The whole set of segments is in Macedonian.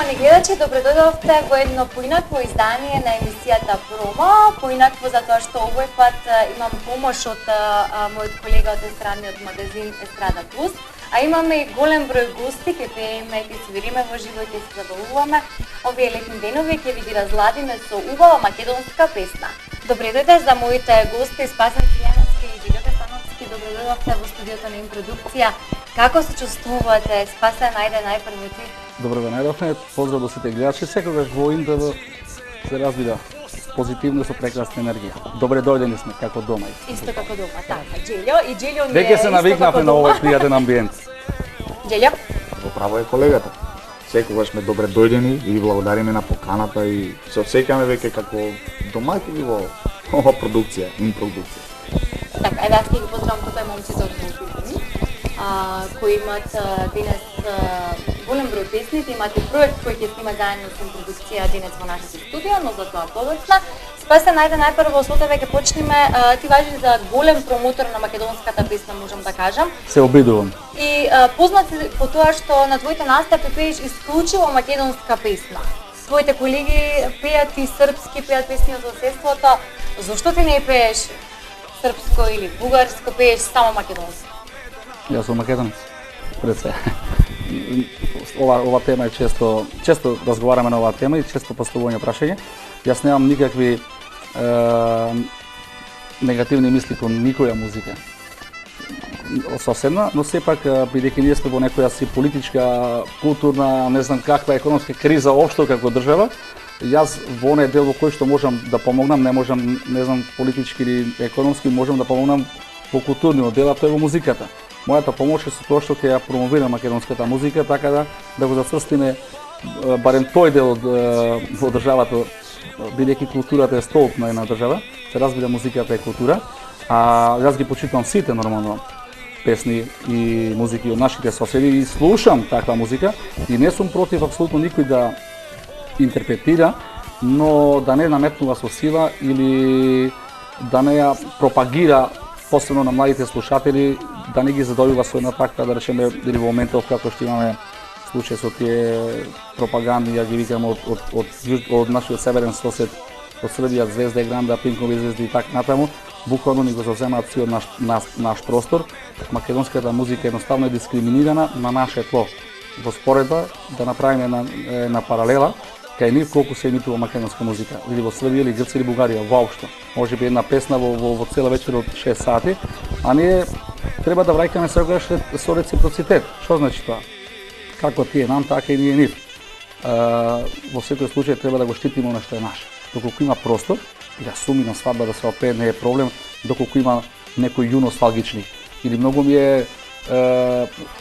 Почитувани гледачи, добредојдовте во едно поинакво издание на емисијата Промо. Поинакво затоа што овој пат имам помош од мојот колега од естрадниот магазин Естрада Плюс, а имаме и голем број гости, ќе пееме, ќе свириме во живо и ќе се забавуваме. Овие летни денови ќе ви ги разладиме со убава македонска песна. Добредојде за моите гости Спасен Цилјановски и Джилјо Становски. Добредојдовте во студиото на Импродукција. Како се чувствувате? Спасен, најде најпрво ти. Добро ве најдовме, поздрав до сите гледачи. Секогаш во ИНТВ се разбира позитивно со прекрасна енергија. Добре дојдени сме како дома. Исто како дома, така. Джилјо и Джилјо ми е веќе се навикнавме на овој пријатен амбиент. Джилјо? Во право е колегата. Секогаш сме добре дојдени и благодариме на поканата и се осеќаме веќе како домаќини во ова продукција, Импродукција. Така, еве аз ќе ги поздравам тоа момците од Мултипни, кои имат денес голем број песни, имате проект кој ќе снима заедно со Импродукција денес во нашето студио, но за тоа подоцна. Спасе, најде најпрво со тебе ќе почнеме. Ти важиш за голем промотор на македонската песна, можам да кажам. Се обидувам. И познат си по тоа што на твоите настапи пееш исклучиво македонска песна. Твоите колеги пеат и српски, пеат песни од соседството. Зошто ти не пееш српско или бугарско, пееш само македонско? Јас сум македонец. Пред се. Ова тема е често разговараме на оваа тема и често поставување прашање. Јас немам никакви негативни мисли кон никоја музика. Соседна, но сепак бидејќи ние сме во некоја си политичка, културна, не знам каква економска криза општо како држава, јас во онеј дел во кој што можам да помогнам, не можам, не знам, политички или економски, можам да помогнам во културниот дел, а тоа е во музиката. Мојата помош е со тоа што ќе ја промовирам македонската музика, така да го зацрстиме барем тој дел во државата, бидејќи културата е столб на една држава, се разбира музиката е култура, а јас ги почитувам сите нормално песни и музики од нашите соседи и слушам таква музика и не сум против апсолутно никој да интерпретира, но да не наметнува со сила или да не ја пропагира посебно на младите слушатели, да не ги задовива со една таква, да речеме, или во моментов како што имаме случај со тие пропаганди, ја ги викаме од нашиот северен сосед, од Србија, Звезда и Гранда, Пинкови звезди и така натаму, буквално ни го завземаат сиот наш простор. Македонската музика едноставно е дискриминирана на наше тло. Во споредба да направиме на паралела кај нив колку се емитува македонска музика, или во Србија, или Грција, или Бугарија, воопшто. Може би една песна во цела вечер од 6 сати, а ние треба да враќаме секогаш со реципроцитет. Што значи тоа? Како тие нам, така и ние нив. Во секој случај треба да го штитиме она што е наше. Доколку има простор, да суми на свадба да се опее не е проблем, доколку има некој јуносталгични. Или многу ми е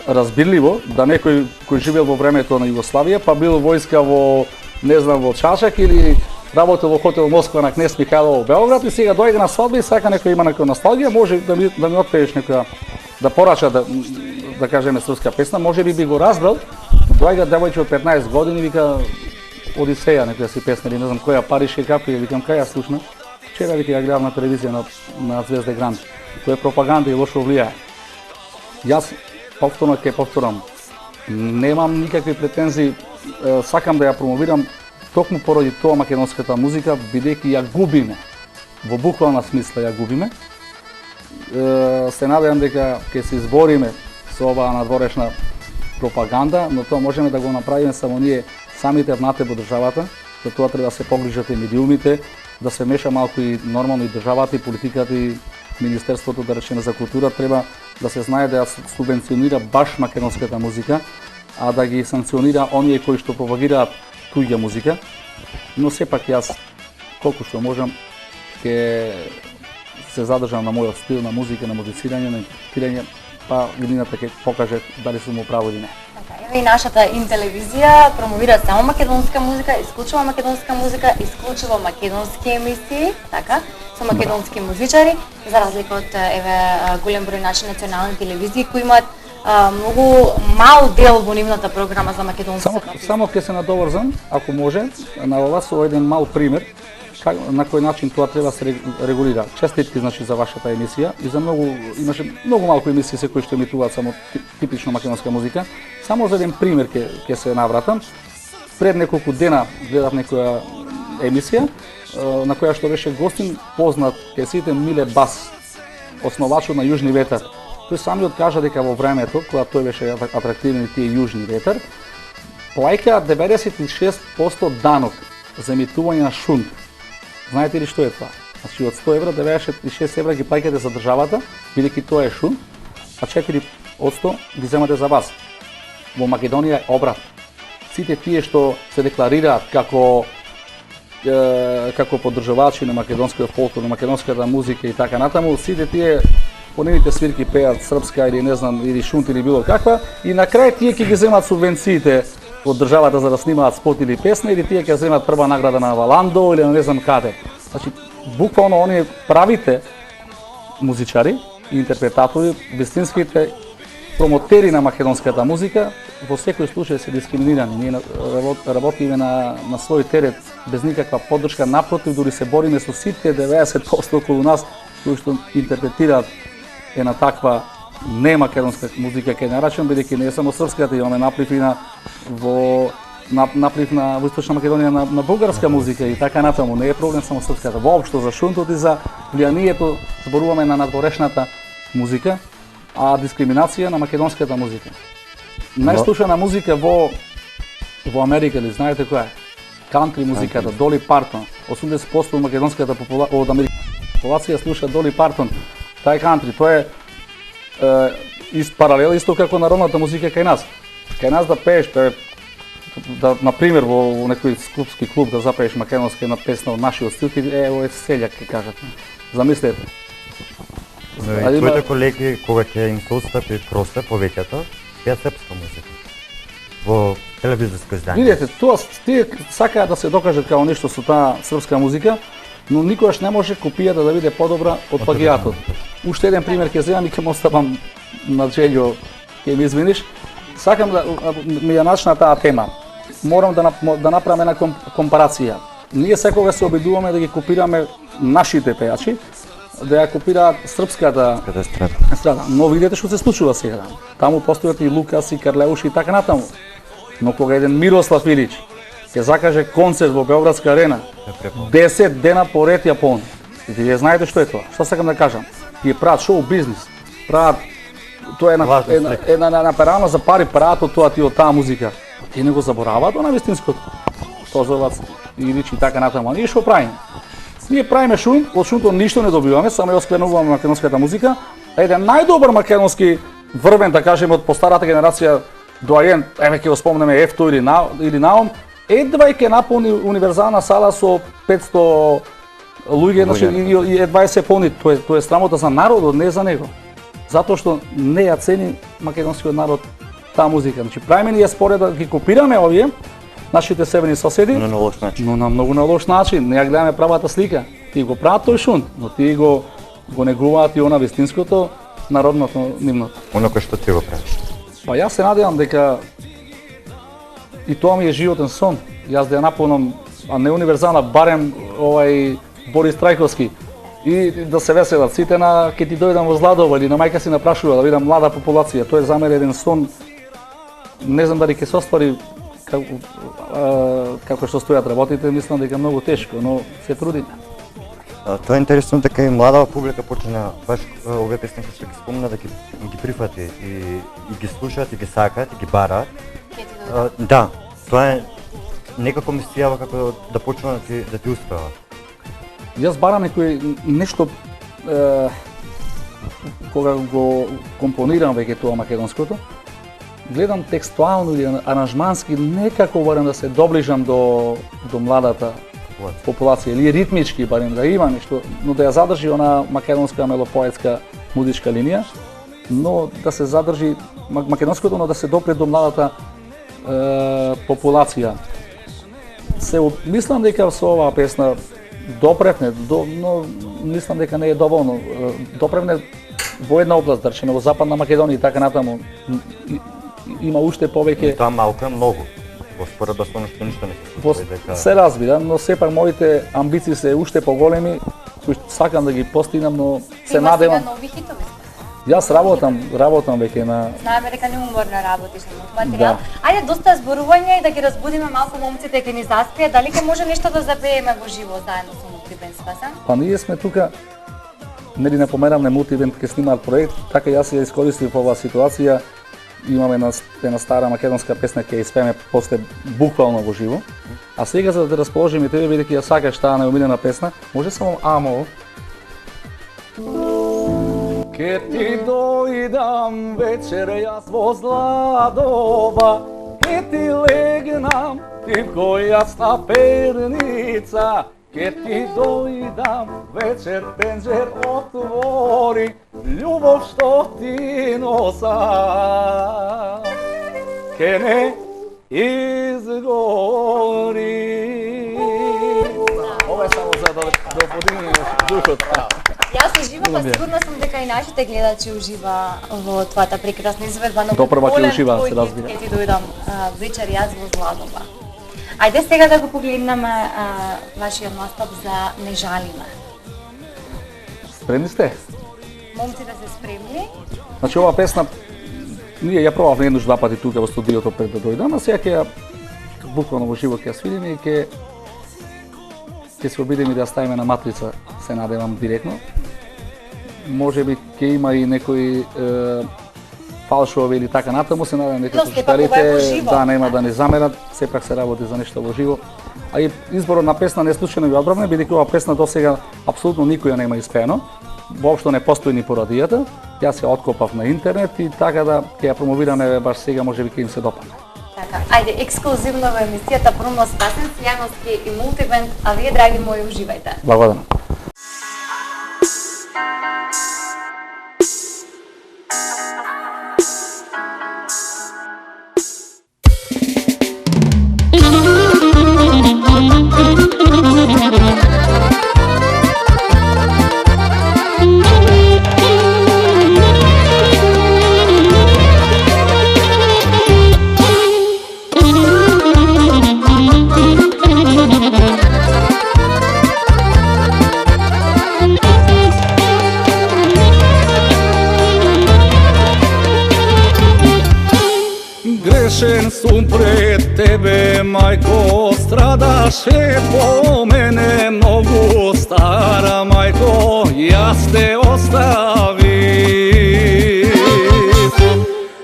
разбирливо да некој кој живеел во времето на Југославија, па бил војска во, не знам, во Чашак или работел во хотел Москва на Кнез Михајлово во Белград и сега дојде на свадба и сака некој има некоја носталгија, може да ми отпееш некоја, да порача да кажеме српска песна, може би го разбрал. Доаѓа девојче од 15 години, вика Одисеја, некоја си песна, или не знам која, Паришки капли, викам кај ја слушна. Вчера вика ја гледав на телевизија на Звезда и Гранд. Тоа е пропаганда и лошо влијае. Јас повторно ќе повторам, немам никакви претензии, сакам да ја промовирам токму поради тоа македонската музика, бидејќи ја губиме, во буквална смисла ја губиме. Се надевам дека ќе се избориме со оваа надворешна пропаганда, но тоа можеме да го направиме само ние самите внатре во државата, за тоа треба да се погрижат и медиумите, да се меша малку и нормално и државата и политиката и Министерството, да речеме, за култура, треба да се знае да ја субвенционира баш македонската музика, а да ги санкционира оние кои што пропагираат туѓа музика. Но сепак јас, колку што можам, ќе се задржам на мојот стил на музика, на музицирање, на интерпретирање, па годината ќе покаже дали сум управо или не. Еве и нашата Ин-телевизија промовира само македонска музика, исклучиво македонска музика, исклучиво македонски емисии, така, со македонски музичари, за разлика од еве голем број наши национални телевизии кои имаат многу мал дел во нивната програма за македонската песна. Само ќе се надоврзам, ако може, на ова со еден мал пример на кој начин тоа треба се регулира. Честитки значи за вашата емисија и за имаше многу малку емисии се кои што емитуваат само типично македонска музика. Само за еден пример ќе се навратам. пред неколку дена гледав некоја емисија на која што беше гостин познат кај сите Миле Бас, основачот на Јужни ветар. Тој самиот кажа дека во времето кога тој беше атрактивен тие Јужни ветар, плаќа 96% данок за емитување на шунт. Знаете ли што е тоа? Значи од 100 евра 96 евра ги плаќате за државата, бидејќи тоа е шунт, а 4% ги земате за вас. Во Македонија е обрат. Сите тие што се декларираат како поддржувачи на македонскиот фолклор, на македонската музика и така натаму, сите тие по нивните свирки пеат српска или не знам, или шунт или било каква, и на крај тие ќе ги земат субвенциите од државата за да снимаат спот или песна, или тие ќе земат прва награда на Валандо или не знам каде. Значи, буквално оние правите музичари и интерпретатори, вистинските промотери на македонската музика, во секој случај се дискриминирани. Ние работиме на свој терет без никаква поддршка, напротив, дури се бориме со сите 90% околу нас кои што интерпретираат една таква не македонска музика, кај нарачам, бидејќи не е само српската, имаме наплив и во Источна Македонија на бугарска музика и така натаму. Не е проблем само српската. Воопшто за шунтот и за влијанието зборуваме на надворешната музика, а дискриминација на македонската музика. Најслушана музика во Америка, ли знаете која е? Кантри музиката, Доли Партон. 80% од македонската од популација слуша Доли Партон. Тај кантри, тоа е паралел исто како народната музика кај нас. Кај нас да пееш, да, например, во некој клубски клуб да запееш македонска една песна од нашиот стил, ово е селјак, ке кажат. Замислете. И твоите колеги, кога ќе им се отстапи простор повеќето, пеат српска музика во телевизиско издание. Видете, тоа тие сакаат да се докажат како нешто со таа српска музика, но никогаш не може копијата да биде подобра од плагијатот. Уште еден пример ќе земам и ќе му оставам на Джелјо, ќе ми извиниш. Сакам да ми ја начна таа тема. Морам да направам една компарација. Ние секогаш се обидуваме да ги копираме нашите пејачи, да ја копираат српската естрада. Но видите што се случува сега. Таму постојат и Лукас и Карлеуш и така натаму. Но кога еден Мирослав Илич ќе закаже концерт во Београдска арена, 10 дена поред ја полни. И вие знаете што е тоа? Што сакам да кажам? Тие прават шоу бизнис, прават тоа е една перана за пари, прават од тоа тие од таа музика. Тие не го забораваат на вистинското. Тозовац, Илич и така натаму. Ние што правиме? Ние правиме шунт, од шунтот ништо не добиваме, само ја оскленуваме македонската музика. А еден најдобар македонски врвен, да кажеме, од постарата генерација доаен, еве ќе го спомнеме Ефто или Наум, едва ќе наполни универзална сала со 500 луѓе, значи и едва се полни. Тоа е срамота за народот, не за него. Затоа што не ја цени македонскиот народ таа музика. Значи правиме ние според да ги копираме овие нашите северни соседи, но на лош начин. Но на многу на лош начин. Не ја гледаме правата слика. Тие го прават тој шунт, но тие го негуваат и она вистинското, народното нивното. Оно кој што ти го правиш. Па јас се надевам дека и тоа ми е животен сон. Јас да ја наполнам, а не универзална, барем Борис Трајковски. И да се веселат сите на ке ти дојдам во Зладово или на мајка си напрашува да видам млада популација. Тоа е за мене еден сон. Не знам дали ќе се оствари како што стојат работите, мислам дека многу тешко, но се трудиме. Тоа е интересно дека и млада публика почна баш овие песни кои што ги спомна да ги прифати и ги слушаат и ги сакаат и ги бараат. Да, тоа е некако ми се јава како да почнува да ти успева. Јас барам некој нешто кога го компонирам веќе тоа македонското, гледам текстуално или аранжмански некако барем да се доближам до младата популација или ритмички барем да има нешто, но да ја задржи она македонска мелопоетска музичка линија, но да се задржи македонското, но да се допре до младата популација. Мислам дека со оваа песна допревне, но мислам дека не е доволно. Допревне во една област, да речеме во Западна Македонија и така натаму. Има уште повеќе. Тоа малку е многу. Во споредба со нешто ништо не се случува. Се разбира, но сепак моите амбиции се уште поголеми, кои сакам да ги постигнам, но се надевам. Има сега нови хитови. Јас работам веќе на... Знаеме дека не уморно работиш на материјал. Ајде доста зборување и да ги разбудиме малку момците ќе ни заспијат. Дали ќе може нешто да запееме во живо заедно со Мултибенд, Спасен? Па ние сме тука, нели не померам, Мултибенд ќе снимаат проект, така јас ја искористив оваа ситуација. Имаме една стара македонска песна ќе испееме после буквално во живо. А сега за да те расположиме тебе, бидејќи ја сакаш таа најомилена песна, може само амо. Ке ти дојдам вечер јас во зла доба, ке ти легнам тивко јас на перница, ке ти дојдам вечер пенџер отвори, љубов што ти носам, ке не изгори. Ова е само за да подигнем духот. Јас уживам, па сигурно сум дека и нашите гледачи ужива во твојата прекрасна изведба, но Допрва ќе уживаат, се разбира. Ќе ти дојдам вечер јас во зладоба. Ајде сега да го погледнеме вашиот настап за Не жалиме. Спремни сте? Момците се спремни? Значи оваа песна ние ја пробавме еднаш-два пати тука во студиото пред да дојдам, а сега ќе ја буквално во живо ќе ја свириме и ќе се обидеме да ја ставиме на матрица, се надевам директно. Можеби ќе има и некои фалшови или така натаму, се надевам дека слушателите нема да не замерат, сепак се работи за нешто во живо. А и изборот на песна не случајно ја одбравме, бидејќи оваа песна досега апсолутно никој ја нема испеено. Воопшто не постои ни по радијата. Јас ја откопав на интернет и така да ќе ја промовираме баш сега, можеби ќе им се допадне. Така, ајде ексклузивно во емисијата Промо Спасен, Јановски и Мултибенд, а вие, драги мои, уживајте. Благодарам. Грешен сум пред тебе, мајко, страдаше по мене многу, стара мајко, јас те оставив.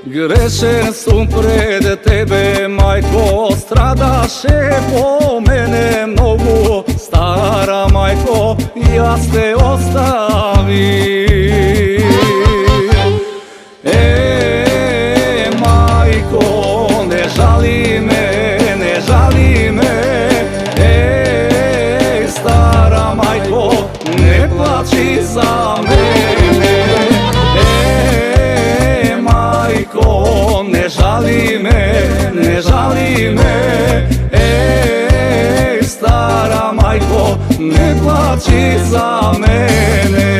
Грешен сум пред тебе, мајко, страдаше по мене многу, стара мајко, јас те оставив. Не жали ме, стара мајко, не плачи за мене. Мајко, не жали ме, стара мајко, не плачи за мене.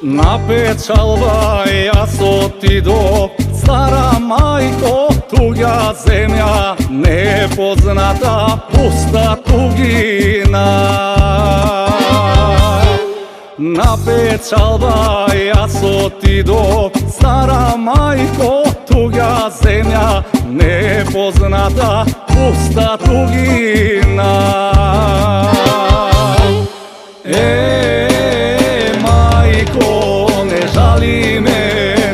На печалба јас отидов, стара мајко, туѓа земја, непозната, пуста тугина. На печалба јас отидов, стара мајко, туѓа земја, непозната, пуста тугина.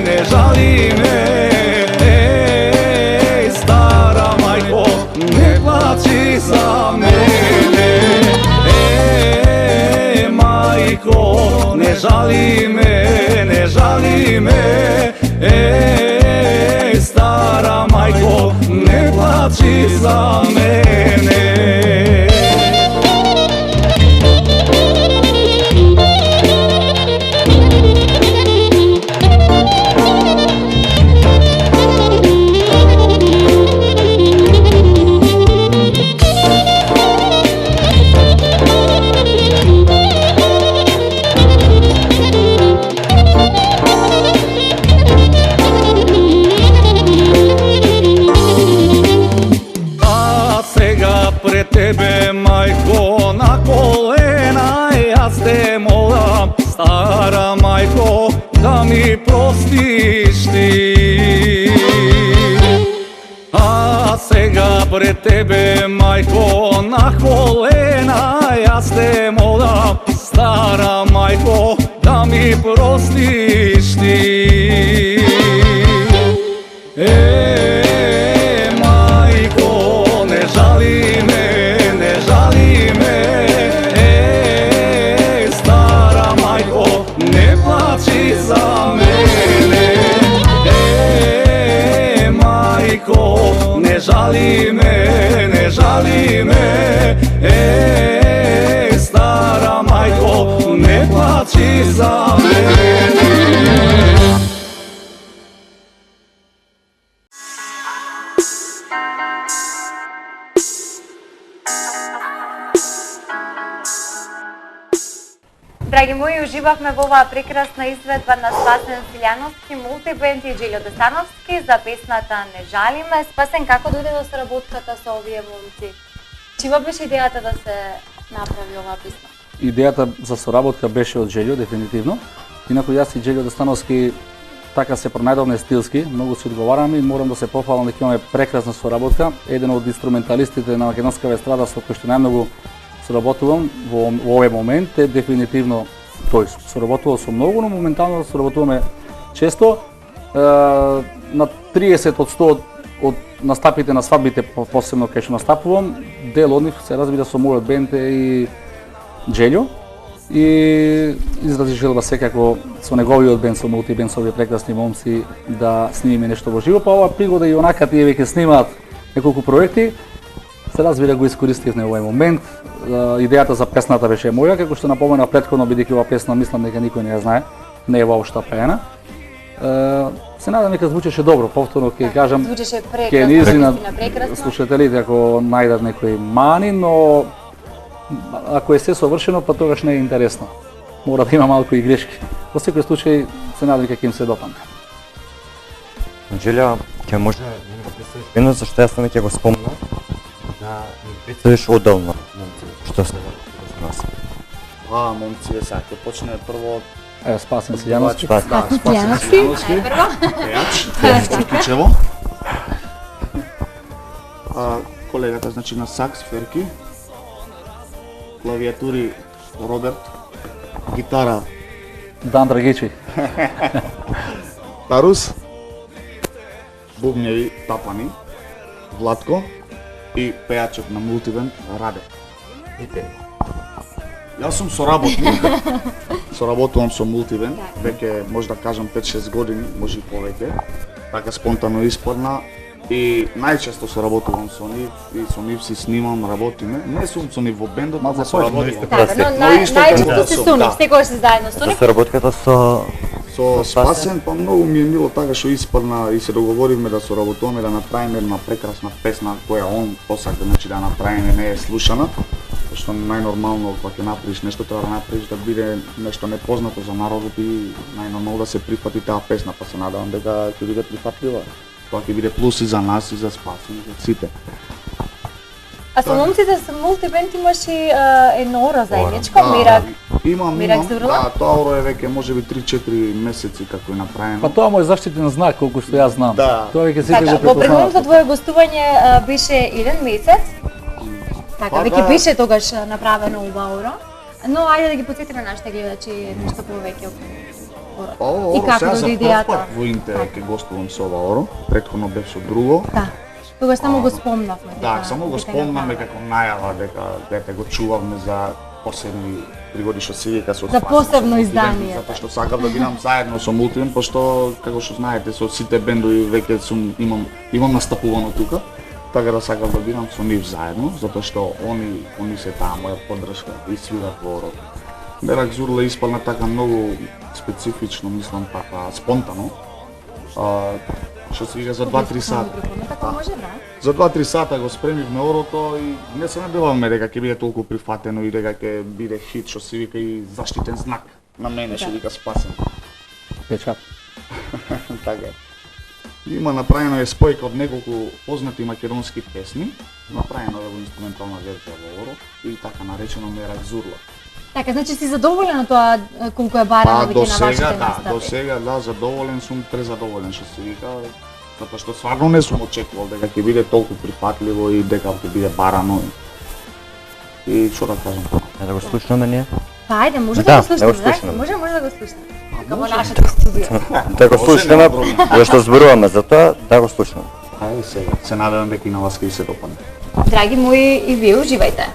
Не жали ме, стара мајко, не плачи за мене. Мајко, не жали ме, стара мајко, не плачи за мене. простиш ти. А сега пред тебе, мајко, на колена јас те молам, стара мајко, да ми простиш ти. Мајко, не жали ме, не жали ме. Стара мајко, не плачи за мене. Мајко, не жали ме, не жали ме. Стара мајко, не плачи за мене. Драги мои, уживавме во оваа прекрасна изведба на Спасен Силјановски, мултибенд и Джелјо Дестановски за песната Не жалиме. Спасен, како дојде до соработката со овие момци? Чива беше идејата да се направи оваа песна? Идејата за соработка беше од Джелјо, дефинитивно. Инаку јас и Джелјо Дестановски така се пронајдовме стилски, многу се одговараме и морам да се пофалам дека имаме прекрасна соработка. Еден од инструменталистите на македонската естрада со кој што најмногу соработувам во овој момент е дефинитивно тој. Соработувал со многу, но моментално соработуваме често. На 30% од настапите на свадбите, посебно кај што настапувам, дел од нив се разбира со мојот бенд и Джелјо. И изрази желба секако со неговиот бенд, со мултибенд, со овие прекрасни момци да снимиме нешто во живо, па ова пригода и онака тие веќе снимаат неколку проекти. Се разбира го искористивме овој момент. Идејата за песната беше моја, како што напомена претходно, бидејќи оваа песна мислам дека никој не ја знае, не е воопшто пеена. Се надам дека звучеше добро, повторно ќе кажам, Звучеше ќе прекрасно, низина наистина прекрасно. слушателите ако најдат некои мани, но ако е се совршено, па тогаш не е интересно. Мора да има малку и грешки. Во секој случај се надам дека ќе им се допадне. Джелја, ќе може да ми го представиш пено, зашто јас сами ќе го спомнам, да ми представиш одделно момци, што се за нас. Момци, сега ќе почне прво Ево, Спасен Силјановски. Спасен Силјановски. Пејач, Кичево. Колегата, значи, на сакс, Ферки. Клавиатури, Роберт. Гитара, Дан Драгичи. Тарус. Бубњеви, Тапани. Владко. И пејачот на мултибенд, Раде. Јас сум соработник. Соработувам со мултибенд, веќе може да кажам 5-6 години, може и повеќе. Така спонтано испадна и најчесто соработувам со нив и со нив си снимам, работиме. Не сум со нив во бендот, но соработувам. Да, но најчесто се со нив, секогаш се заедно со За нив. соработката со Спасен, па многу ми е мило така што испадна и се договоривме да соработуваме, да направиме една прекрасна песна која он посака, значи да направиме, не е слушана. Што најнормално кога ќе направиш нешто треба да направиш да биде нешто непознато за народот и најнормално да се прифати таа песна, па се надевам дека ќе биде прифатлива. Тоа ќе биде плюс и за нас и за Спасен и за сите. А со момците со мултибенд имаш и едно оро заедничко, Мирак. Имам, Зурло? да, тоа оро е веќе можеби 3-4 месеци како е направено. Па тоа мој заштитен знак, колку што јас знам. Да. Тоа веќе сите Така, го во предходното препознаваат. твое гостување беше 1 месец. Така, Па веќе да. беше тогаш направено ова оро. Но ајде да ги потсетиме нашите гледачи нешто повеќе околу орото. Ово И оро како сега за дојде прв идејата? пат во Интер ќе гостувам со ова оро, претходно беше друго. Да. Тогаш само го спомнавме. Да, само го спомнаме како најава дека дете го чувавме за посебни пригоди што се вика со За Спасен, посебно со издание, мултибенд, затоа што сакав да бидам заедно со мултибенд, пошто како што знаете со сите бендови веќе имам настапувано тука. Така да сакав да бидам со нив заедно, затоа што они се таа моја поддршка и свират во орото. Мерак Зурла испадна така многу специфично, мислам така спонтано. Што се вика за 2-3 сата. Така може, да. За 2-3 сата го спремивме орото и не се надевавме дека ќе биде толку прифатено и дека ќе биде хит, што се вика и заштитен знак на мене, што вика Спасен. Печат. Така е. Има направено е спојка од неколку познати македонски песни, направено е во инструментална верзија во оро и така наречено Мерак Зурла. Така, значи си задоволен од тоа колку е барано веќе на вашите настапи? До сега, да, задоволен сум, презадоволен што се вика, затоа што стварно не сум очекувал дека ќе биде толку прифатливо и дека ќе биде барано. И што да кажам? Да го слушнаме ние? Па ајде, може да го слушнаме, може да го слушнаме. Тука во нашето студио. Да го слушнаме, зашто зборуваме за тоа, да го слушнаме. Ајде сега, се надевам дека и на вас ќе се допадне. Драги мои, и вие уживајте.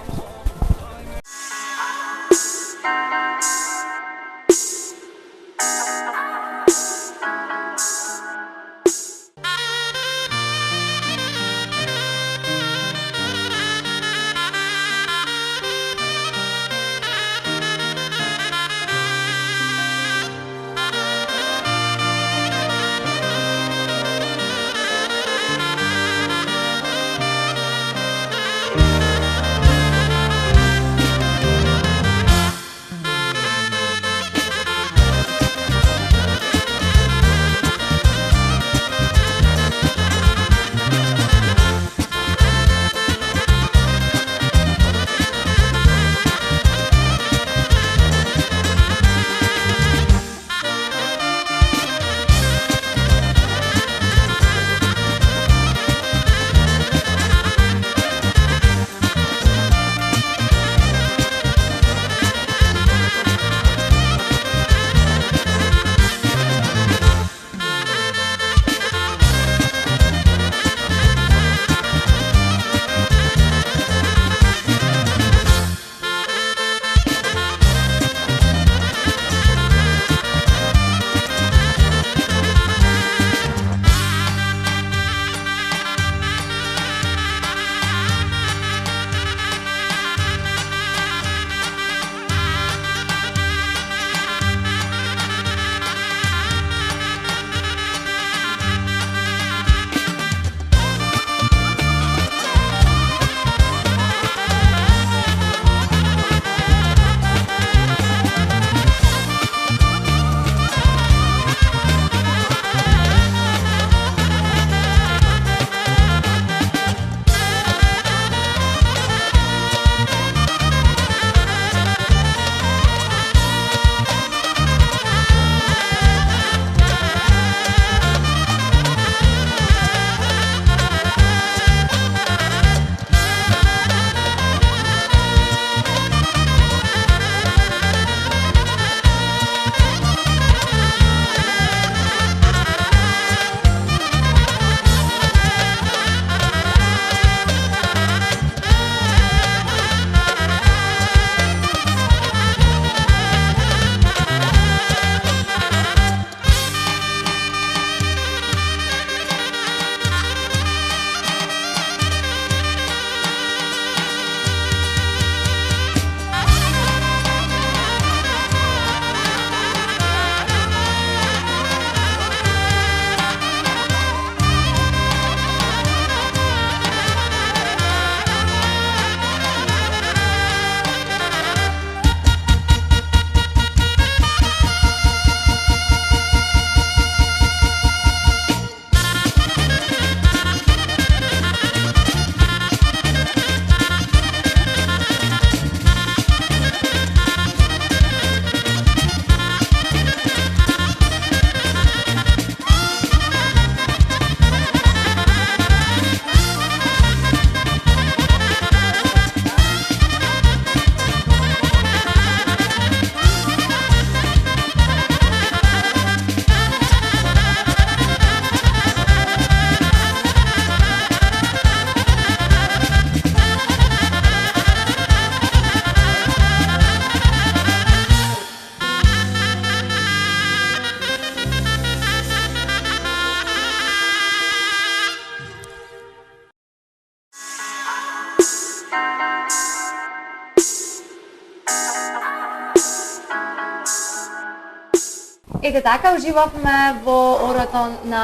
Ете така, уживавме во орото на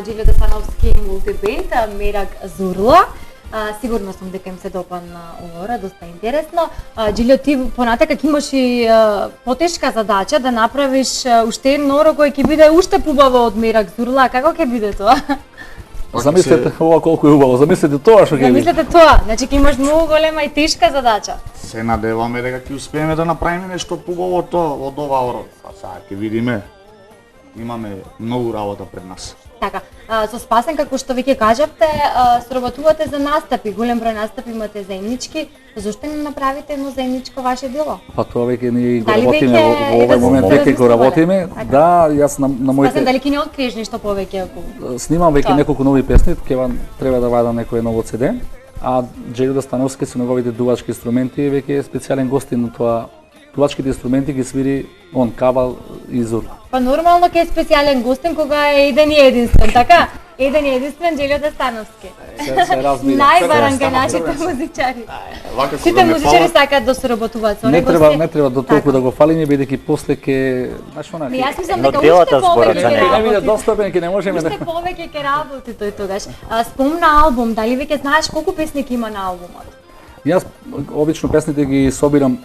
Джилјо Деспановски мултибенд, Мерак Зурла. Сигурно сум дека им се допадна ора, доста интересно. Джилјо, ти понатака ќе имаш и потешка задача да направиш уште едно оро кој ќе биде уште побаво од Мерак Зурла. Како ќе биде тоа? Замислете ова колку е убаво. Замислете тоа што ќе ви. Замислете тоа, значи ќе имаш многу голема и тешка задача. Се надеваме дека ќе успееме да направиме нешто побаво тоа од оваа род. А сега ќе видиме. Имаме многу работа пред нас. Така, со Спасен, како што веќе кажавте, соработувате за настапи, голем број настапи имате заеднички. Зошто не направите едно заедничко ваше дело? Па тоа веќе ни го Дали работиме веќе во овој момент, да веќе го работиме. Така. Да, јас на моите Спасен, дали ќе не откриеш нешто повеќе ако снимам веќе Тоа. неколку нови песни, треба да вадам некој ново CD, а Джелида Становски со неговите дувачки инструменти веќе е специјален гостин на тоа. Дувачките инструменти ги свири он Кабал и Зурла. Па нормално ќе е специјален гостин кога е еден и единствен, така? Еден и единствен Джелида Становски. Се разбира. Најбаран кај нашите музичари. Вака Сите музичари сакаат да соработуваат со Не него. треба до толку да го фалиме бидејќи после ќе, знаеш она. Јас мислам Но дека делата уште зборат повеќе за ќе него. Не биде работи. достапен, ќе не можеме да. Уште повеќе ќе работи тој тогаш. Спомна албум, дали веќе знаеш колку песни ќе има на албумот? Јас обично песните ги собирам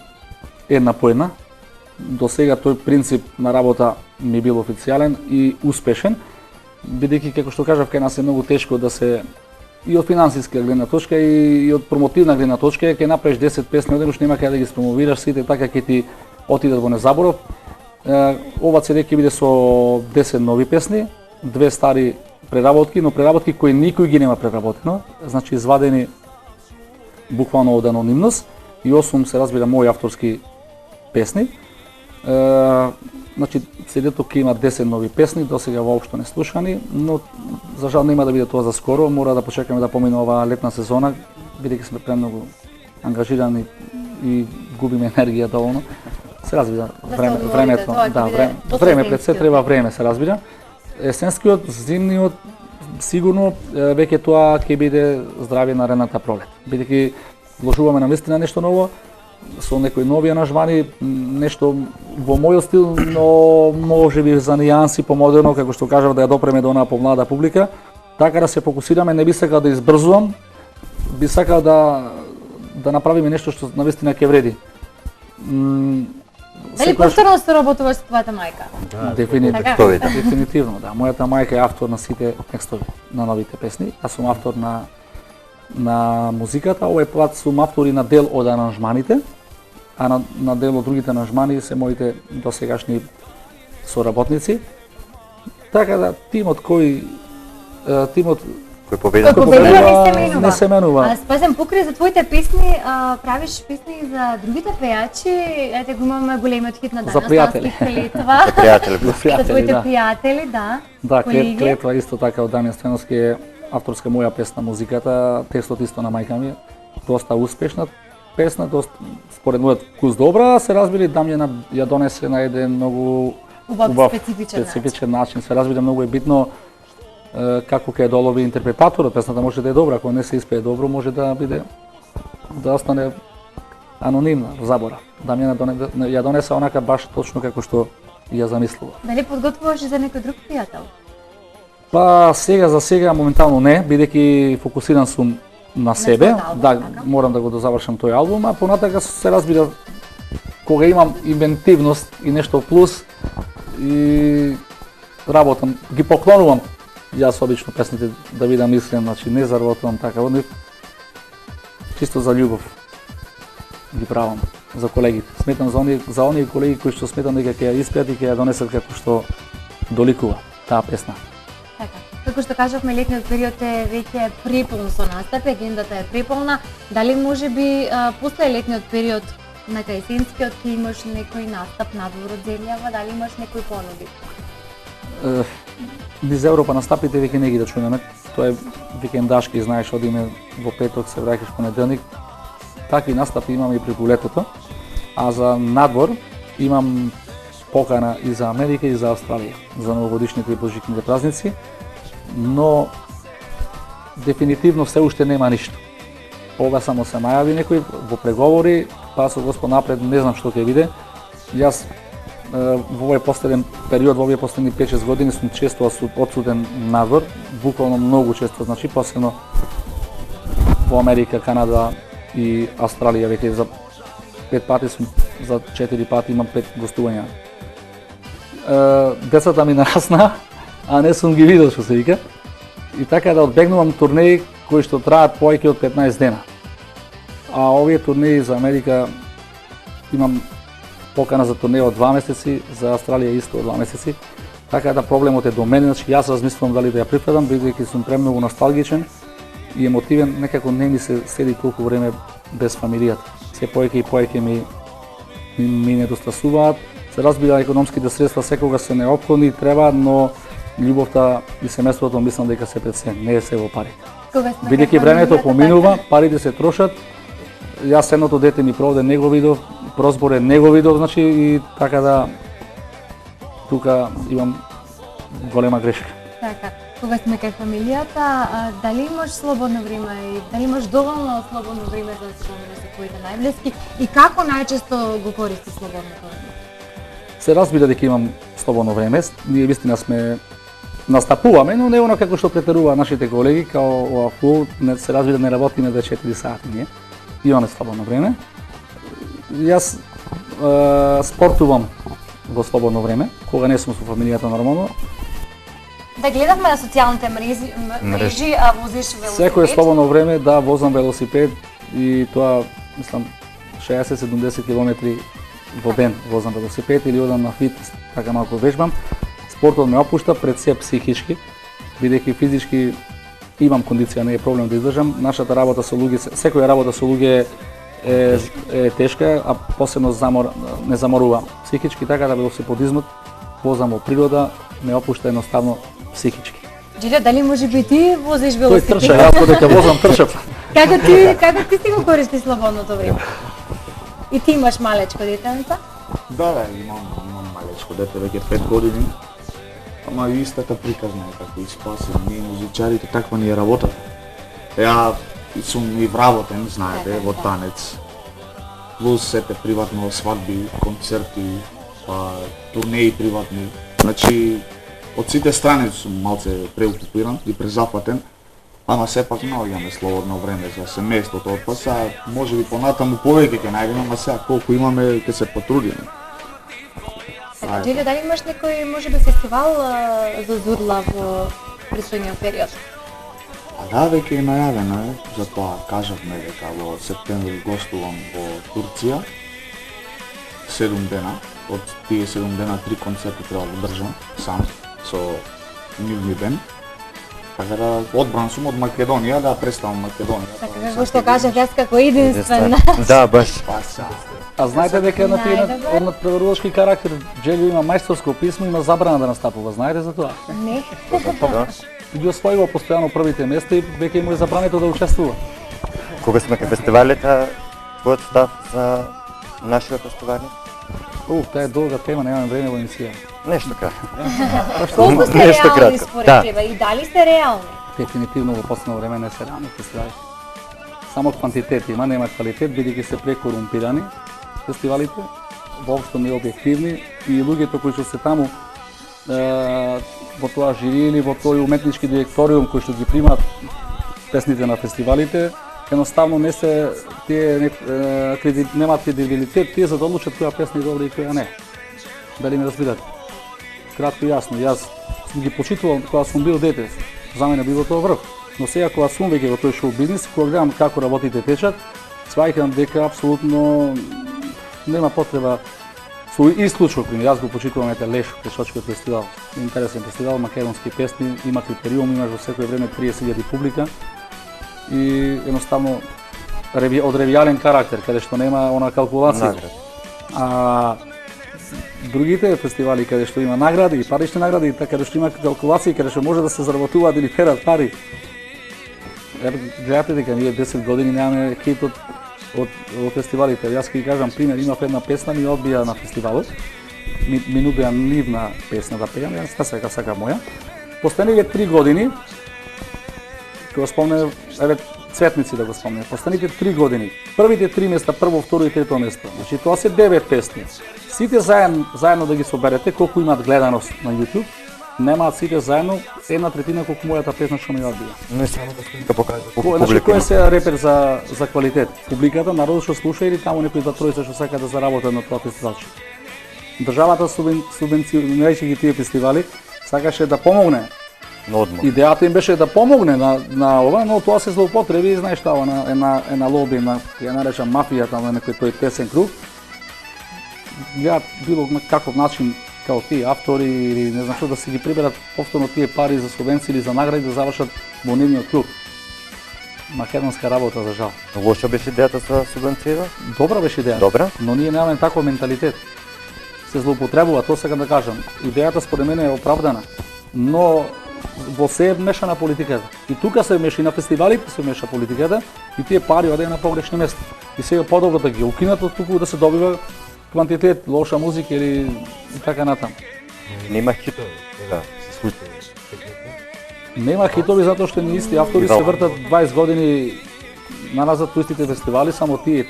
една по една. До сега тој принцип на работа ми бил официјален и успешен, бидејќи како што кажав кај нас е многу тешко да се и од финансиска гледна точка и од промотивна гледна точка ќе направиш 10 песни одеднаш нема каде да ги спромовираш сите, така ќе ти отидат во незаборав. Ова CD ќе биде со 10 нови песни, 2 стари преработки, но преработки кои никој ги нема преработено, значи извадени буквално од анонимност и 8 се разбира мои авторски песни. Значи CD-то ќе има 10 нови песни, досега воопшто не слушани, но за жал нема да биде тоа за скоро, мора да почекаме да помине оваа летна сезона, бидејќи сме премногу ангажирани и губиме енергија доволно. Се разбира, времето, да, време пред се треба време, се разбира. Есенскиот, зимниот, сигурно веќе тоа ќе биде здравје на редната пролет. Бидејќи вложуваме на вистина нешто ново, со некои нови аранжмани, нешто во мојот стил, но може би за нијанси помодерно, како што кажав, да ја допреме до онаа помлада публика. Така да се фокусираме, не би сакал да избрзувам, би сакал да направиме нешто што навистина ќе вреди. Дали повторно соработуваш со твојата мајка? Дефинитивно. Дефинитивно, да. Мојата мајка е автор на сите текстови на новите песни. Јас сум автор на музиката, овој пат сум автори на дел од аранжманите, а на дел од другите аранжмани се моите досегашни соработници. Така да тимот кој победува не се менува. Спасен, покрај за твоите песни, правиш песни за другите пејачи, ете го имаме големиот хит на данас, За пријатели. Клетва. За пријатели. За твоите да. пријатели, да. Да, колеги. Клетва исто така од Дамјан Ственовски е авторска моја песна музиката, текстот исто на мајка ми, доста успешна песна, според мојот вкус добра, се разбира Дамјана ја донесе на еден многу Убав, специфичен начин. Се разбира многу е битно како ќе долови интерпретаторот, песната може да е добра, ако не се испее добро, може да биде да остане анонимна, забора. Дамјана ја донесе онака баш точно како што ја замислува. Дали подготвуваш за некој друг пријател? Па за сега моментално не, бидејќи фокусиран сум на себе, да, морам да го дозавршам тој албум, а понатака се разбира кога имам инвентивност и нешто плюс и работам, ги поклонувам јас обично песните да видам искрен, значи не заработувам така од нив, чисто за љубов ги правам за колегите. Сметам за оние колеги кои што сметам дека ќе ја испеат и ќе ја донесат како што доликува таа песна. Така. Како што кажавме, летниот период е веќе преполн со настапи, агендата е преполна. Дали може би после летниот период на есенскиот ќе имаш некој настап надвор од земјава, дали имаш некои понуди? Низ Европа настапите веќе не ги да чујаме. Тоа е викендашки, знаеш, одиме во петок, се враќаш понеделник. Такви настапи имаме и преку летото. А за надвор имам покана и за Америка и за Австралија, за новогодишните и божичните празници, но дефинитивно се уште нема ништо. Ова само се најави некој во преговори, па со Господ напред не знам што ќе биде. Јас во овој последен период, во овие последни 5-6 години сум често одсуден надвор, буквално многу често, значи посебно во Америка, Канада и Австралија, веќе за 5 пати сум, за 4 пати имам 5 гостувања. Децата ми нарасна, а не сум ги видел што се вика. и така да одбегнувам турнеи кои што траат повеќе од 15 дена. А овие турнеи за Америка имам покана за турнеи од 2 месеци, за Австралија исто од 2 месеци. Така да проблемот е до мене, значи јас размислувам дали да ја прифатам, бидејќи сум премногу носталгичен и емотивен, некако не ми се седи толку време без фамилијата. Се повеќе и повеќе ми недостасуваат. Се разбира, економските средства секогаш се неопходни, треба, но љубовта и семејството мислам дека се пред се, не е се во пари. Бидејќи времето поминува, парите се трошат. Јас едното дете ми проводе не го видов, прозборе не го видов, значи и така да тука имам голема грешка. Така, кога сме кај фамилијата, дали имаш слободно време и дали имаш доволно слободно време за да се поминеш со твоите најблиски и како најчесто го користиш слободното време? Се разбира дека имам слободно време, ние вистина сме настапуваме, но не оно како што претерува нашите колеги, као ова фул, се разбира не работиме за 4 сати ние. Имаме слободно време. Јас спортувам во слободно време, кога не сум со фамилијата нормално. Да гледавме на социјалните мрежи, а возиш велосипед. Секое слободно време да возам велосипед и тоа, мислам, 60-70 километри во ден возам велосипед или одам на фитнес, така малку вежбам. Спортот ме опушта пред се психички, бидејќи физички имам кондиција, не е проблем да издржам. Нашата работа со луѓе, секоја работа со луѓе е тешка, а посебно не заморува психички, така да велосипедизмот возам во природа ме опушта едноставно психички. Джилјо, дали може би ти возиш Тој велосипед? трча, јас додека возам трчам. Како ти си го користиш слободното време? И ти имаш малечко детенца? Да, имам малечко дете, веќе 5 години. Ама и истата приказна е како и спаси, ние музичарите, таква ни е работата. Ја сум и вработен, знаете, во танец. Плюс сете приватно свадби, концерти, па турнеи приватни. Значи, од сите страни сум малце преокупиран и презафатен, ама сепак наоѓаме слободно време за семејството, па сега можеби понатаму повеќе ќе најдеме, ама сега колку имаме ќе се потрудиме. Джилјо, дали имаш некој можеби фестивал за Зурла во предстојниот период? А да, веќе е најавено, затоа кажавме дека во септември гостувам во Турција 7 дена. Од тие 7 дена 3 концерти треба да држам сам со нивни бенд. Така да одбран сум од Македонија, да представам Македонија. Така како што кажав јас како единствен. Да, баш. А знаете дека на тие од преварувачки карактер Джелјо има мајсторско писмо, има забрана да настапува, знаете за тоа? Не. И ги освојува постојано првите места и веќе му е забрането да учествува. Кога сме кај фестивалите, твојот став за нашите фестивали? Таа е долга тема, немаме време во емисија. Нешто кратко. Колку сте Нешто реални кратко, според да. тебе и дали сте реални? Дефинитивно во последно време не се реални фестивали. Само квантитет има, нема квалитет, бидејќи се прекорумпирани фестивалите, воопшто не објективни и луѓето кои што се таму во тоа жири или во тој уметнички директориум кој што ги примаат песните на фестивалите, едноставно не се тие немаат кредибилитет, тие за да одлучат која песна е добра и која не. Дали ме разбирате? Кратко и јасно, јас ги почитувам кога сум бил дете, за мене било тоа врв. Но сега кога сум веќе во тој шоу бизнес, кога гледам како работите течат, сваќам дека апсолутно нема потреба. Со исклучок, јас го почитувам Леш, пешачкиот фестивал, интересен фестивал, македонски песни, има критериум, имаш во секој време 30.000 публика и едноставно од ревијален карактер, каде што нема она калкулација. А другите фестивали каде што има награди и парични награди, така каде што има калкулации, каде што може да се заработуваат или перат пари. Гледате дека ние 10 години немаме хит од фестивалите. Јас ќе кажам пример, имав една песна ми одбија на фестивалот. Ми нудеа нивна песна да пеам, јас сака моја. Постаниве 3 години, кога спомнев, Цветници да го спомнем. Постаните 3 години. Првите 3 места, прво, второ и трето место. Значи тоа се 9 песни. Сите заедно да ги соберете колку имаат гледаност на YouTube, немаат сите заедно 1/3 колку мојата песна што ми одбија. Не само да покажа колку Значи публика. кој се репер за квалитет? Публиката, народот што слуша или таму некои два тројца што сака да заработат на тоа фестивалче. Државата субвенционирајќи ги тие фестивали, сакаше да помогне на одмор. Идејата им беше да помогне на ова, но тоа се злоупотреби и знаеш што една лоби на ја наречам мафијата на некој тој тесен круг. Ја било каков начин као тие автори или не знам што да си ги приберат повторно тие пари за субвенции или за награди да завршат во нивниот круг. Македонска работа за жал. Лоша беше идејата со субвенцијата? Добра беше идеја. Добра. Но ние немаме таков менталитет. Се злоупотребува, тоа сакам да кажам. Идејата според мене е оправдана, но во се мешана политиката. И тука се меша и на фестивалите се меша политиката и тие пари одеа на погрешни места. И сега подобро да ги укинат отколку да се добива квантитет, лоша музика или така натаму. Нема хитови, сега се случи. Нема хитови затоа што ни исти автори се вртат 20 години назад по истите фестивали, само тие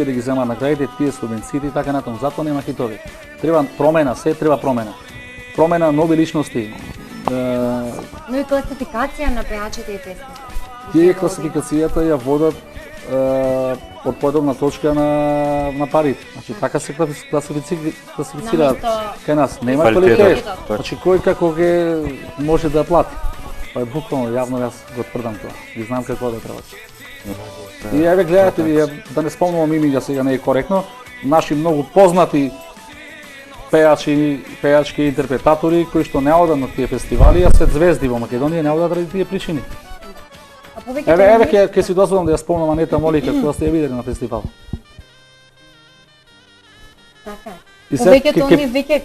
да ги земаат наградите, тие субвенциите и така натаму. Затоа нема хитови. Треба промена, се треба промена. Промена, нови личности. Но и класификација на пејачите и песните. Тие класификацијата ја водат од подобна точка на парите. Значи така се класифицираат кај нас. Нема квалитет. Значи кој како ќе може да плати. Па буквално јавно јас го тврдам тоа. И знам како да треба. И еве гледате ви, да не спомнувам имиња сега не е коректно, наши многу познати пејачки интерпретатори кои што не одат на тие фестивали, а се звезди во Македонија, не одат заради тие причини. Еве ќе си дозволам да ја спомнам Анета Молика, која сте ја видели на фестивал. Така. И Повеќето они веќе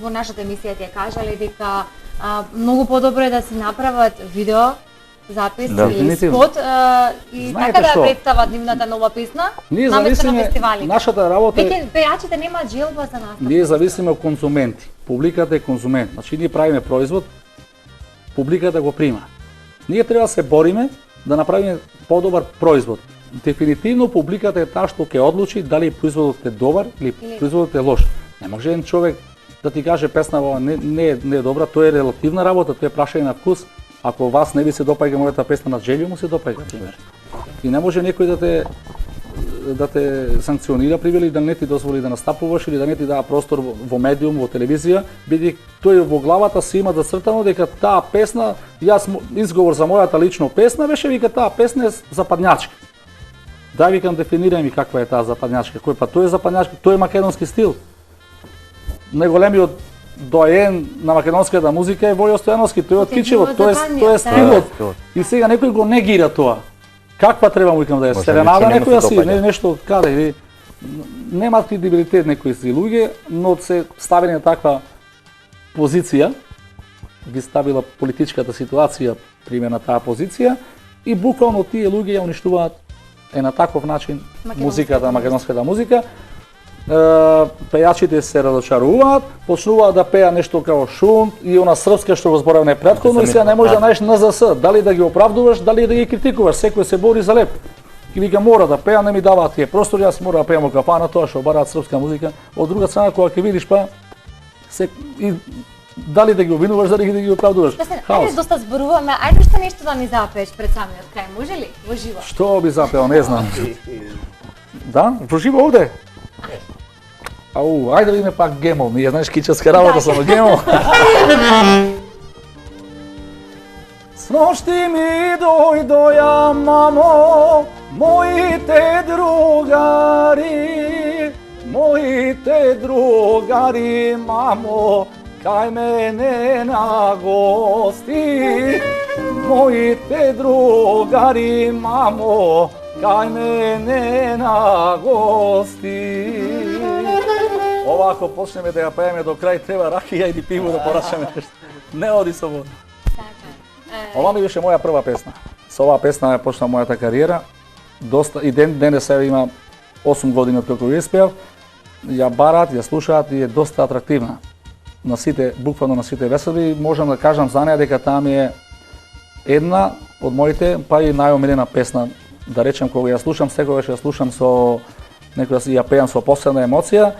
во нашата емисија ти ја кажале дека многу подобро е да си направат видео запис или спот и така да представат нивната нова песна наместо на фестивали. Нашата работа веќе пејачите немаат желба за нас. Ние зависиме од конзументи. Публиката е конзумент. Значи ние правиме производ, публиката го прима. Ние треба да се бориме да направиме подобар производ. Дефинитивно публиката е таа што ќе одлучи дали производот е добар или производот е лош. Не може еден човек да ти каже песна не е добра, тоа е релативна работа, тоа е прашање на вкус. Ако вас не ви се допаѓа мојата песна, на Желјо му се допаѓа, пример. И не може некој да те санкционира, привели да не ти дозволи да настапуваш или да не ти дава простор во медиум, во телевизија, бидејќи тој во главата си има зацртано дека таа песна, јас изговор за мојата лично песна беше вика таа песна е западњачка. Дај викам дефинирај ми каква е таа западњачка. Кој па тој е западњачка, тој е македонски стил. Најголемиот доаен на македонската музика е Војо Стојановски, тој од Кичево, тоа е стилот. И сега некој го негира тоа. Каква треба му викам да е серенада некоја си, не нешто од каде или нема кредибилитет некои си луѓе, но се ставени на таква позиција, ги ставила политичката ситуација пример на таа позиција и буквално тие луѓе ја уништуваат на таков начин музиката, македонската музика. Пејачите се разочаруваат, почнуваат да пеа нешто као шум и она српска што го зборевме претходно и сега не можеш да најдеш НЗС, дали да ги оправдуваш, дали да ги критикуваш, секој се бори за леп. И вика мора да пеа, не ми даваат тие простори, јас мора да пеам во кафана, тоа што бараат српска музика. Од друга страна кога ќе видиш па и дали да ги обвинуваш, дали да ги оправдуваш. Ајде доста зборуваме, ајде што нешто да ни запееш пред самиот крај, може ли? Во живо. Што би запеал, не знам. Да, во живо овде. Ау, ајде да видиме пак Гемол, ние знаеш кичевска работа само Гемол. Сношти ми дојдоја, мамо, моите другари, мамо, кај мене на гости. Моите другари, мамо, кај мене на гости. Овако почнеме да ја пееме до крај, треба ракија или пиво да порачаме нешто. Не оди со вода. Ова ми беше моја прва песна. Со оваа песна ја почна мојата кариера. Доста и денес има 8 години откако ја испеав. Ја бараат, ја слушаат и е доста атрактивна. На сите, буквално на сите веселби, можам да кажам за неја дека таа ми е една од моите, па и најомилена песна. Да речем, кога ја слушам, секогаш ја слушам со некоја ја пеам со посебна емоција,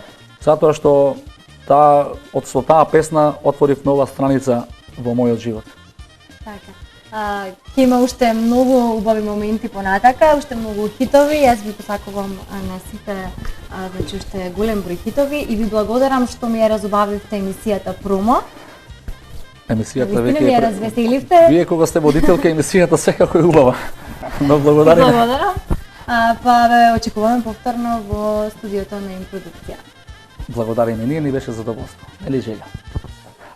затоа што со таа песна отворив нова страница во мојот живот. Така. Ќе има уште многу убави моменти понатака, уште многу хитови. Јас ви посакувам на сите значи уште голем број хитови и ви благодарам што ми ја разубавивте емисијата Промо. Емисијата Вистина ми ја развеселивте. Вие кога сте водителка, емисијата секако е убава. Но благодариме. Благодарам. Па ве очекуваме повторно во студиото на Импродукција. Благодариме, ние ни беше задоволство. Нели Желја?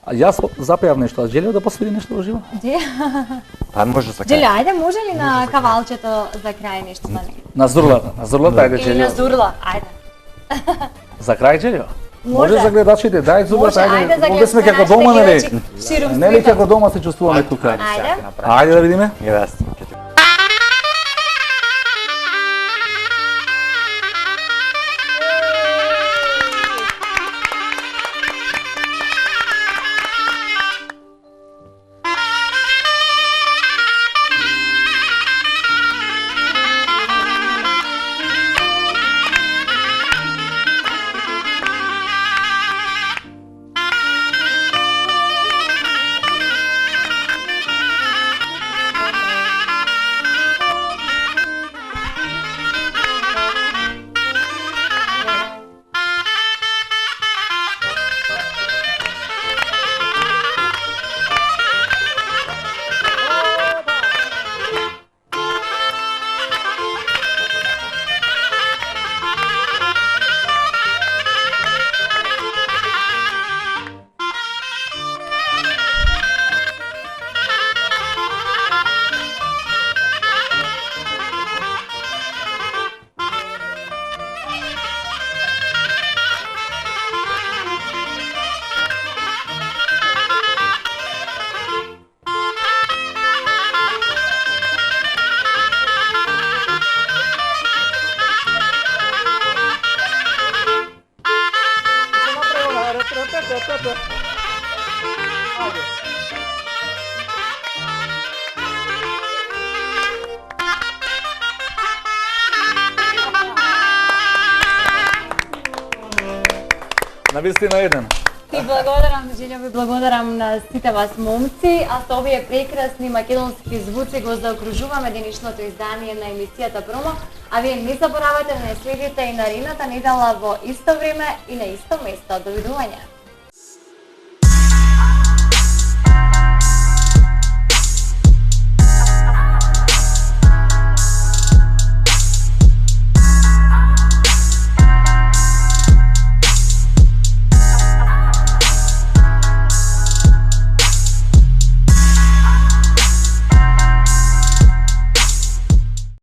А јас запеав нешто, а Желја да посвири нешто во живо? А може за Желја, ајде, може ли на кавалчето за крај нешто да не? На Зурлата, ајде Или на Желја. Зурла, ајде. За крај Желја? Може. За гледачите, дај Зурлата, Може, ајде. за Овде сме како дома, нели? Ширум Нели света. како дома се чувствуваме тука? Ајде. Ајде да видиме. Јас. Навистина еден. Ти благодарам, Желја, ви благодарам на сите вас момци, а со овие прекрасни македонски звуци го заокружуваме денешното издание на емисијата Промо, а вие не заборавајте да не следите и наредната недела во исто време и на исто место. Довидување!